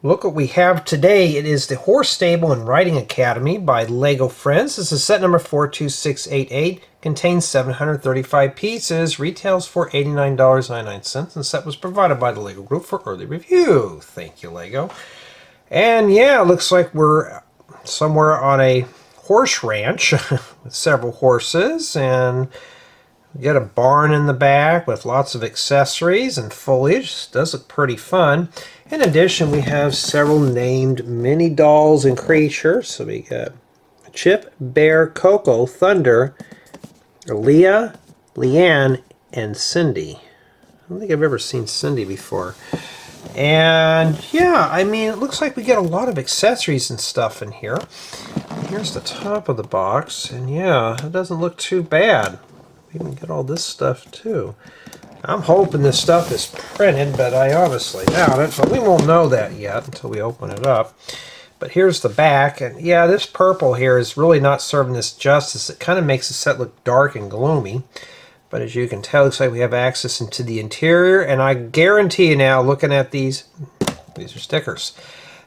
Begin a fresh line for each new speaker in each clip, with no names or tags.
Look what we have today. It is the Horse Stable and Riding Academy by Lego Friends. This is set number 42688. Contains 735 pieces. Retails for $89.99. And set was provided by the Lego Group for early review. Thank you, Lego. And yeah, it looks like we're somewhere on a horse ranch with several horses, and we got a barn in the back with lots of accessories and foliage. Does look pretty fun. In addition, we have several named mini dolls and creatures. So we got Chip, Bear, Coco, Thunder, Aliya, Liann, and Cindy. I don't think I've ever seen Cindy before. And yeah, I mean, it looks like we get a lot of accessories and stuff in here. Here's the top of the box, and yeah, it doesn't look too bad. We can get all this stuff too. I'm hoping this stuff is printed, but I obviously doubt it, but we won't know that yet until we open it up. But here's the back, and yeah, this purple here is really not serving this justice. It kind of makes the set look dark and gloomy. But as you can tell, it looks like we have access into the interior, and I guarantee you now, looking at these are stickers.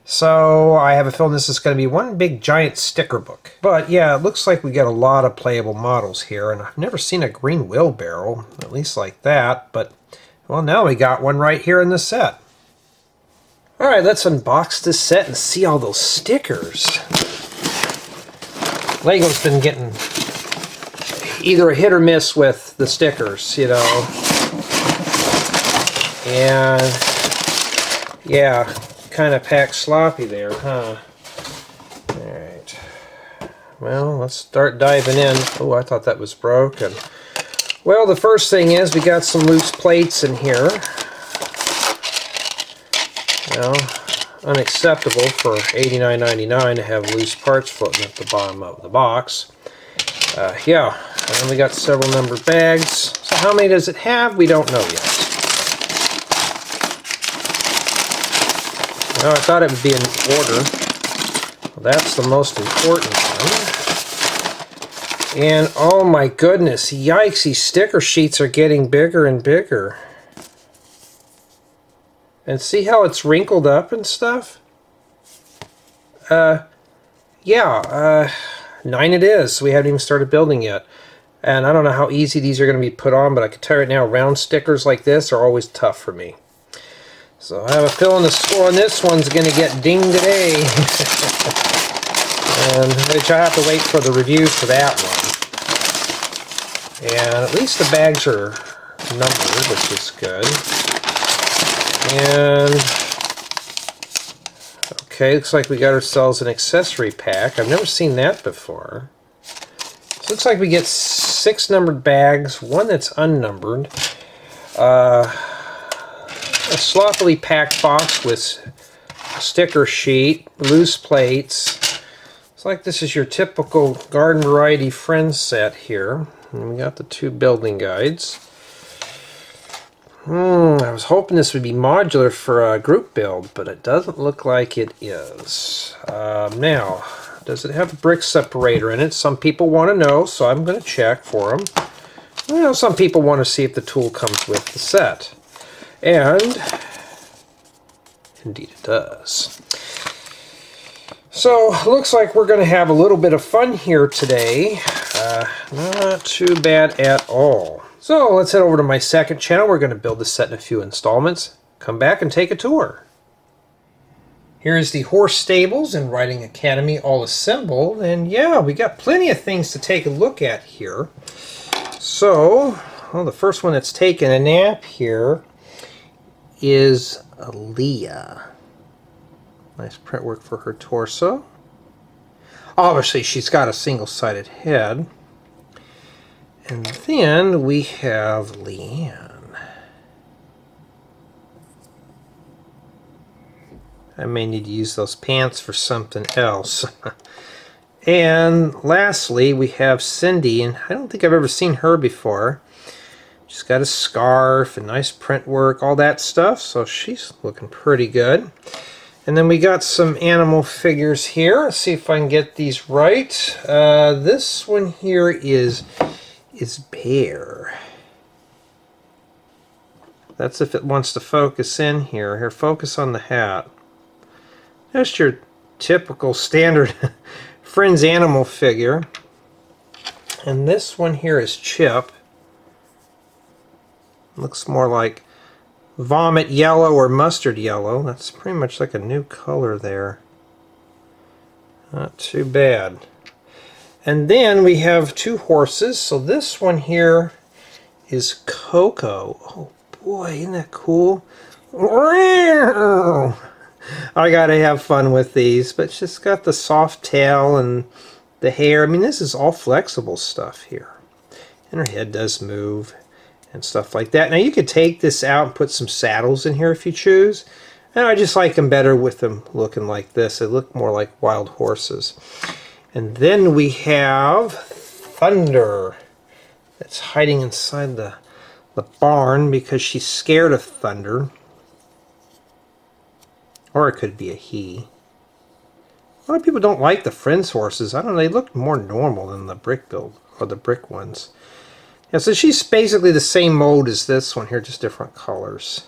So I have a feeling this is going to be one big giant sticker book. But yeah, it looks like we get a lot of playable models here, and I've never seen a green wheelbarrow, at least like that. But well, now we got one right here in the set. Alright, let's unbox this set and see all those stickers. Lego's been getting either a hit or miss with the stickers, you know. And yeah, kind of packed sloppy there, huh? Alright. Well, let's start diving in. Oh, I thought that was broken. Well, the first thing is we got some loose plates in here. Well, unacceptable for $89.99 to have loose parts floating at the bottom of the box. Yeah, and we got several numbered bags. So how many does it have? We don't know yet. Well, I thought it would be in order. Well, that's the most important one. And oh my goodness, yikes, these sticker sheets are getting bigger and bigger. And see how it's wrinkled up and stuff? Yeah, 9 it is. We haven't even started building yet. And I don't know how easy these are going to be put on, but I can tell you right now, round stickers like this are always tough for me. So I have a feeling the score on this one's going to get dinged today. And which I have to wait for the review for that one. And at least the bags are numbered, which is good. And okay, looks like we got ourselves an accessory pack. I've never seen that before. So looks like we get 6 numbered bags, 1 that's unnumbered, a sloppily packed box with a sticker sheet, loose plates. It's like this is your typical garden variety friends set here. And we got the 2 building guides. I was hoping this would be modular for a group build, but it doesn't look like it is. Now, does it have a brick separator in it? Some people want to know, so I'm going to check for them. Well, some people want to see if the tool comes with the set. And indeed it does. So, looks like we're going to have a little bit of fun here today. Not too bad at all. So let's head over to my second channel. We're going to build this set in a few installments. Come back and take a tour. Here's the Horse Stables and Riding Academy all assembled. And yeah, we got plenty of things to take a look at here. So, well, the first one that's taking a nap here is Aliya. Nice print work for her torso. Obviously, she's got a single-sided head. And then we have Liann. I may need to use those pants for something else. And lastly, we have Cindy, and I don't think I've ever seen her before. She's got a scarf and nice print work, all that stuff, so she's looking pretty good. And then we got some animal figures here. Let's see if I can get these right. This one here is Bear. That's if it wants to focus in here. Here, focus on the hat. Just your typical standard Friends animal figure. And this one here is Chip. Looks more like vomit yellow or mustard yellow. That's pretty much like a new color there. Not too bad. And then we have two horses. So this one here is Coco. Oh boy, isn't that cool? I gotta have fun with these, but it's just got the soft tail and the hair. I mean, this is all flexible stuff here. And her head does move and stuff like that. Now you could take this out and put some saddles in here if you choose. And I just like them better with them looking like this. They look more like wild horses. And then we have Thunder. That's hiding inside the barn because she's scared of thunder. Or it could be a he. A lot of people don't like the Friends horses. I don't know, they look more normal than the brick build, or the brick ones. Yeah, so she's basically the same mode as this one here, just different colors.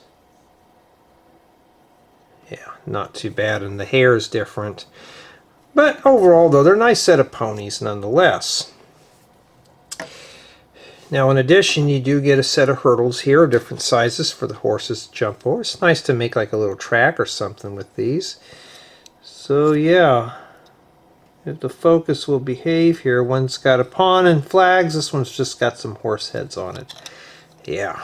Yeah, not too bad, and the hair is different. But overall, though, they're a nice set of ponies nonetheless. Now, in addition, you do get a set of hurdles here of different sizes for the horses to jump over. It's nice to make like a little track or something with these. So, yeah, if the focus will behave here, one's got a pawn and flags. This one's just got some horse heads on it. Yeah.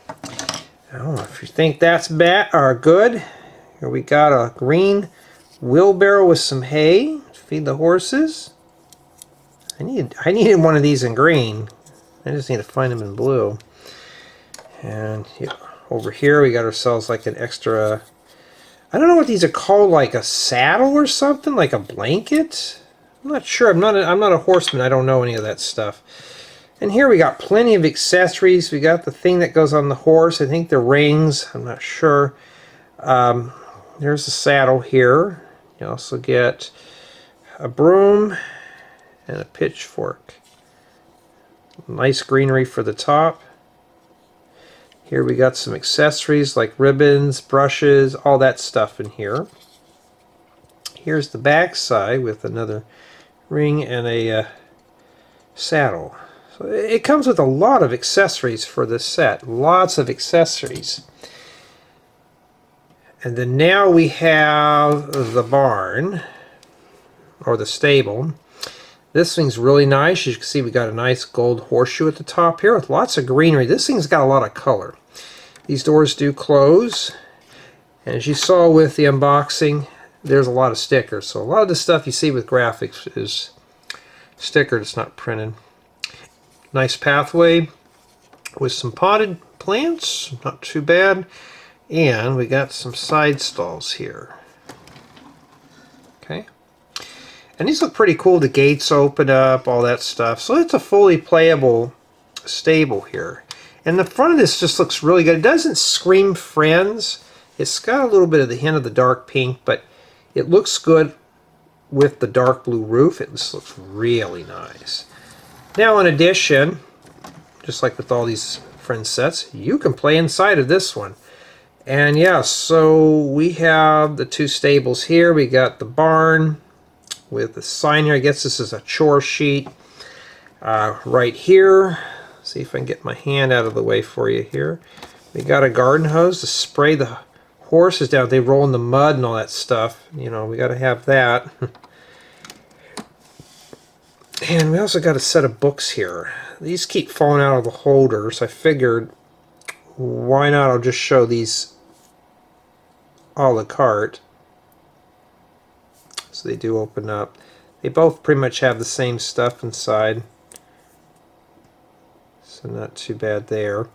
I don't know if you think that's bad or good. Here we got a green wheelbarrow with some hay to feed the horses. I needed one of these in green. I just need to find them in blue. And yeah, over here we got ourselves like an extra, I don't know what these are called, like a saddle or something, like a blanket. I'm not sure. I'm not a horseman. I don't know any of that stuff. And here we got plenty of accessories. We got the thing that goes on the horse. I think the rings. I'm not sure. There's the saddle here. You also get a broom and a pitchfork. Nice greenery for the top. Here we got some accessories like ribbons, brushes, all that stuff in here. Here's the back side with another ring and a saddle. So it comes with a lot of accessories for this set. Lots of accessories. And then now we have the barn, or the stable. This thing's really nice. As you can see, we got a nice gold horseshoe at the top here with lots of greenery. This thing's got a lot of color. These doors do close. And as you saw with the unboxing, there's a lot of stickers. So a lot of the stuff you see with graphics is stickered. It's not printed. Nice pathway with some potted plants. Not too bad. And we got some side stalls here. Okay. And these look pretty cool. The gates open up, all that stuff. So it's a fully playable stable here. And the front of this just looks really good. It doesn't scream Friends. It's got a little bit of the hint of the dark pink, but it looks good with the dark blue roof. It just looks really nice. Now, in addition, just like with all these Friends sets, you can play inside of this one. And yeah, so we have the two stables here. We got the barn with the sign here. I guess this is a chore sheet right here. See if I can get my hand out of the way for you here. We got a garden hose to spray the horses down. They roll in the mud and all that stuff. You know, we got to have that. And we also got a set of books here. These keep falling out of the holders. I figured, why not? I'll just show these a la carte. So they do open up. They both pretty much have the same stuff inside. So not too bad there.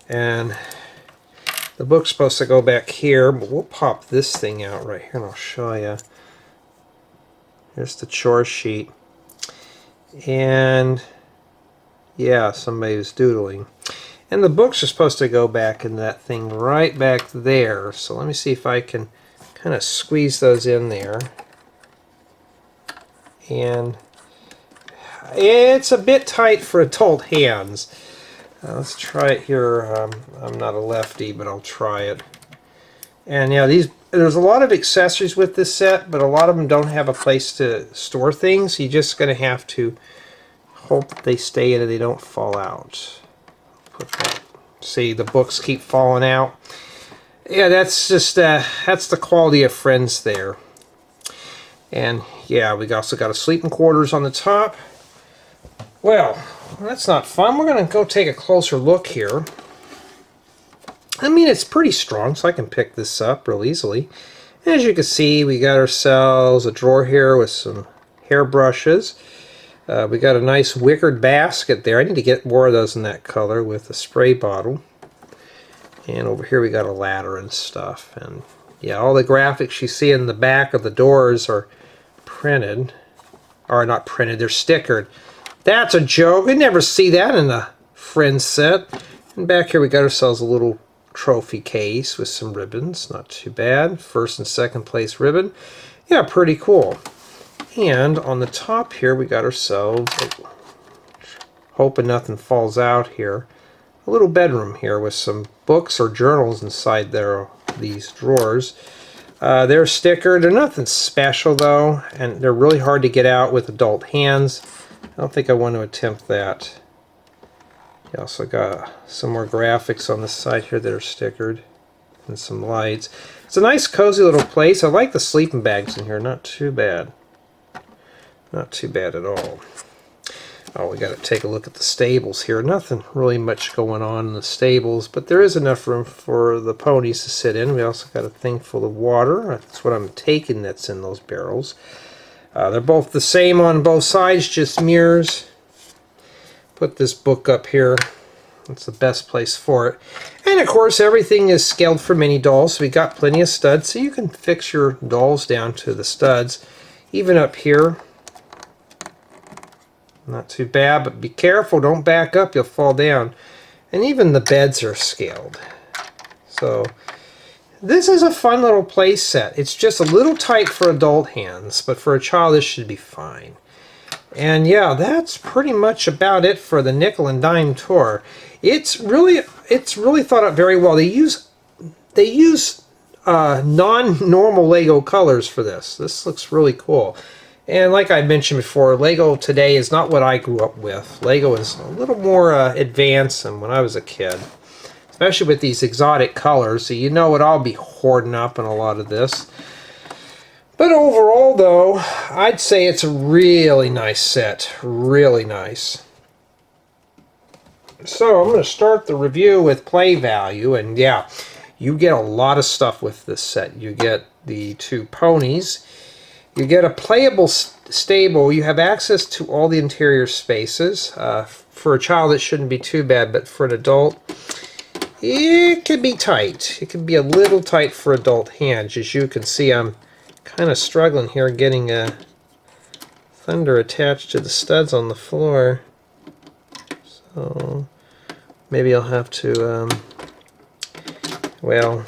And the book's supposed to go back here, but we'll pop this thing out right here and I'll show you. Here's the chore sheet. And yeah, somebody was doodling. And the books are supposed to go back in that thing right back there. So let me see if I can kind of squeeze those in there. And it's a bit tight for adult hands. Let's try it here. I'm not a lefty, but I'll try it. And yeah, there's a lot of accessories with this set, but a lot of them don't have a place to store things. You're just going to have to hope that they stay in and they don't fall out. Put that. See, the books keep falling out. Yeah, that's just that's the quality of Friends there. And yeah, we also got a sleeping quarters on the top. Well, that's not fun. We're going to go take a closer look here. I mean, it's pretty strong, so I can pick this up real easily. As you can see, we got ourselves a drawer here with some hair brushes. We got a nice wickered basket there. I need to get more of those in that color with a spray bottle. And over here we got a ladder and stuff. And yeah, all the graphics you see in the back of the doors are printed. Or not printed, they're stickered. That's a joke. We never see that in a Friends set. And back here we got ourselves a little trophy case with some ribbons. Not too bad. First and second place ribbon. Yeah, pretty cool. And on the top here we got ourselves, hoping nothing falls out here, a little bedroom here with some books or journals inside there, these drawers. They're stickered. They're nothing special though, and they're really hard to get out with adult hands. I don't think I want to attempt that. You also got some more graphics on the side here that are stickered, and some lights. It's a nice cozy little place. I like the sleeping bags in here. Not too bad. Not too bad at all. Oh, we got to take a look at the stables here. Nothing really much going on in the stables, but there is enough room for the ponies to sit in. We also got a thing full of water. That's what I'm taking that's in those barrels. They're both the same on both sides, just mirrors. Put this book up here. That's the best place for it. And of course, everything is scaled for mini dolls, so we got plenty of studs, so you can fix your dolls down to the studs. Even up here. Not too bad, but be careful, don't back up, you'll fall down. And even the beds are scaled. So this is a fun little play set. It's just a little tight for adult hands, but for a child this should be fine. And yeah, that's pretty much about it for the nickel and dime tour. It's really thought out very well. They use non-normal Lego colors for this. This looks really cool. And like I mentioned before, Lego today is not what I grew up with. Lego is a little more advanced than when I was a kid, especially with these exotic colors. So you know what I'll be hoarding up in a lot of this. But overall, though, I'd say it's a really nice set. Really nice. So I'm going to start the review with play value. And yeah, you get a lot of stuff with this set. You get the 2 ponies. You get a playable stable. You have access to all the interior spaces. For a child, it shouldn't be too bad, but for an adult, it could be tight. It can be a little tight for adult hands. As you can see, I'm kind of struggling here getting a Thunder attached to the studs on the floor. So maybe I'll have to, well,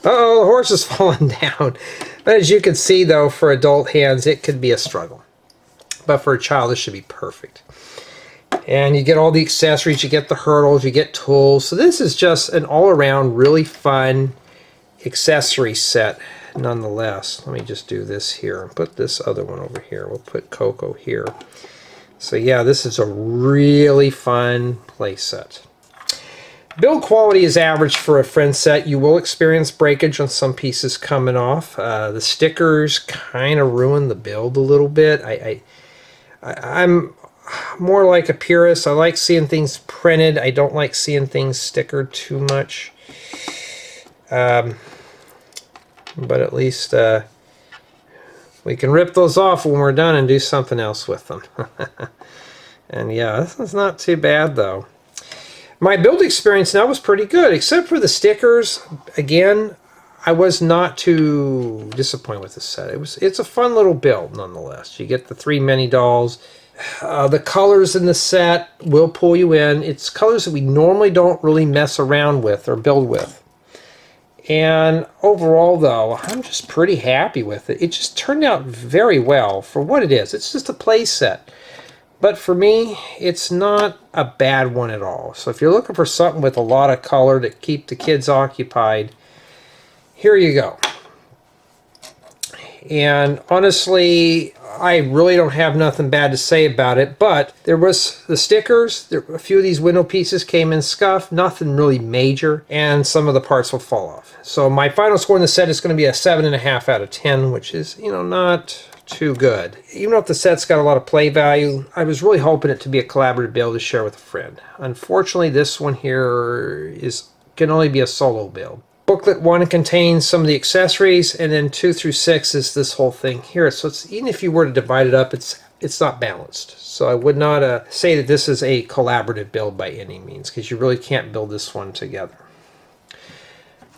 uh-oh, the horse is falling down. But as you can see, though, for adult hands, it could be a struggle. But for a child, this should be perfect. And you get all the accessories, you get the hurdles, you get tools. So this is just an all-around really fun accessory set, nonetheless. Let me just do this here and put this other one over here. We'll put Coco here. So yeah, this is a really fun play set. Build quality is average for a Friends set. You will experience breakage on some pieces coming off. The stickers kind of ruin the build a little bit. I'm more like a purist. I like seeing things printed. I don't like seeing things stickered too much. But at least we can rip those off when we're done and do something else with them. And yeah, this is not too bad though. My build experience now was pretty good, except for the stickers. Again, I was not too disappointed with this set. It's a fun little build nonetheless. You get the 3 mini dolls. The colors in the set will pull you in. It's colors that we normally don't really mess around with or build with. And overall, though, I'm just pretty happy with it. It just turned out very well for what it is. It's just a play set. But for me, it's not a bad one at all. So if you're looking for something with a lot of color to keep the kids occupied, here you go. And honestly, I really don't have nothing bad to say about it, but there was the stickers, a few of these window pieces came in scuffed, nothing really major, and some of the parts will fall off. So my final score in the set is going to be a 7.5 out of 10, which is, you know, not too good. Even though the set's got a lot of play value, I was really hoping it to be a collaborative build to share with a friend. Unfortunately, this one here can only be a solo build. Booklet 1 contains some of the accessories, and then 2 through 6 is this whole thing here. So it's, even if you were to divide it up, it's not balanced. So I would not say that this is a collaborative build by any means, because you really can't build this one together.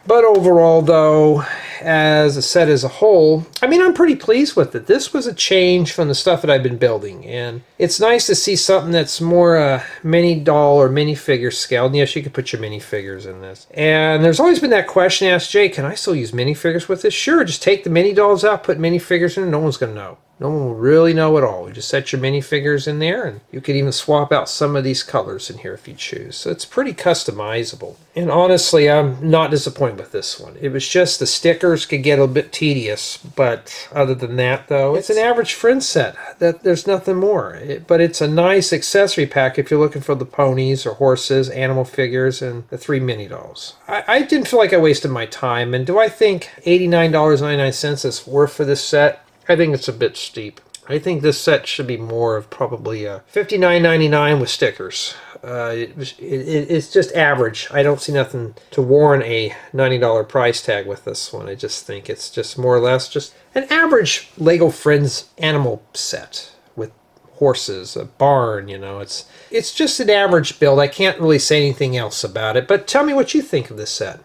But overall, though, as a set as a whole, I mean, I'm pretty pleased with it. This was a change from the stuff that I've been building, and it's nice to see something that's more mini doll or minifigure scale. And yes, you could put your minifigures in this. And there's always been that question asked, Jay, can I still use minifigures with this? Sure, just take the mini dolls out, put minifigures in, and no one's going to know. No one will really know at all. You just set your minifigures in there, and you could even swap out some of these colors in here if you choose. So it's pretty customizable. And honestly, I'm not disappointed with this one. It was just the stickers could get a bit tedious, but other than that, though, it's an average friend set. There's nothing more. But it's a nice accessory pack if you're looking for the ponies or horses, animal figures, and the 3 mini dolls. I didn't feel like I wasted my time, and do I think $89.99 is worth for this set? I think it's a bit steep. I think this set should be more of probably $59.99 with stickers. It's just average. I don't see nothing to warrant a $90 price tag with this one. I just think it's just more or less just an average Lego Friends animal set with horses, a barn, you know. It's just an average build. I can't really say anything else about it, but tell me what you think of this set.